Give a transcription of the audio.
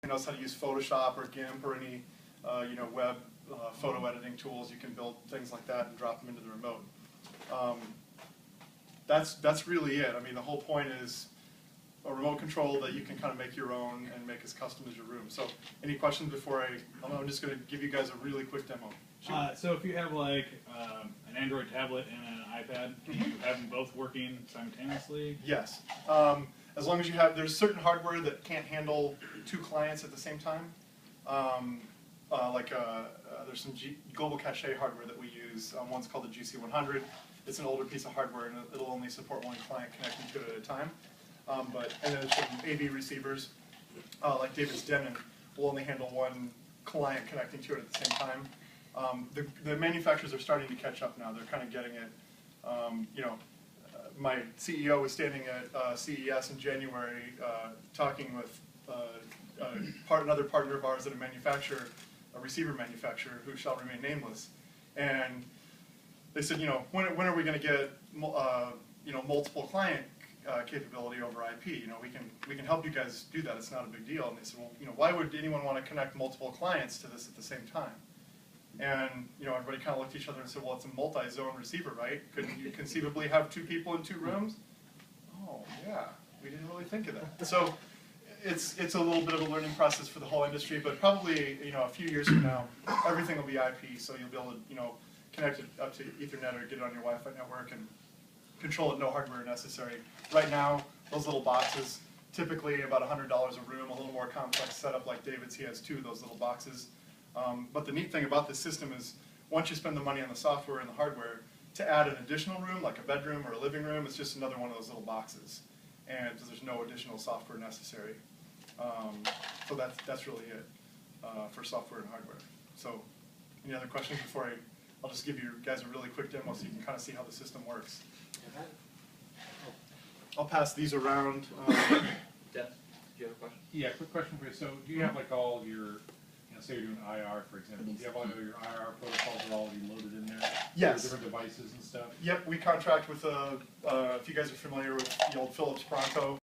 knows how to use Photoshop or GIMP or any web photo editing tools, you can build things like that and drop them into the remote. That's really it. I mean, the whole point is a remote control that you can kind of make your own and make as custom as your room. So, any questions before I'm just going to give you guys a really quick demo. So if you have like an Android tablet and an iPad, can you have them both working simultaneously? Yes. As long as you have, there's certain hardware that can't handle 2 clients at the same time. There's some global cache hardware that we use. One's called the GC100. It's an older piece of hardware, and it'll only support 1 client connecting to it at a time. And then there's some AV receivers, like David's Denon, will only handle 1 client connecting to it at the same time. The manufacturers are starting to catch up now. They're kind of getting it. My CEO was standing at CES in January talking with another partner of ours at a receiver manufacturer who shall remain nameless. And they said, when are we going to get multiple client capability over IP? We can help you guys do that. It's not a big deal. And they said, well, why would anyone want to connect multiple clients to this at the same time? And everybody kind of looked at each other and said, well, it's a multi-zone receiver, right? Couldn't you conceivably have 2 people in 2 rooms? Oh, yeah, we didn't really think of that. So it's a little bit of a learning process for the whole industry, but probably a few years from now, everything will be IP, so you'll be able to connect it up to Ethernet or get it on your Wi-Fi network and control it, no hardware necessary. Right now, those little boxes, typically about $100 a room, a little more complex setup like David's. He has 2 of those little boxes. But the neat thing about this system is once you spend the money on the software and the hardware, to add an additional room, like a bedroom or a living room, it's just another one of those little boxes. And there's no additional software necessary. So that's really it for software and hardware. So any other questions before I'll just give you guys a really quick demo so you can kind of see how the system works. I'll pass these around. Dennis, do you have a question? Yeah, quick question for you. So do you have like all of your, say you're doing IR, for example, do you have all of your IR protocols are already loaded in there? Yes. For different devices and stuff? Yep, we contract with, if you guys are familiar with the old Philips Pronto,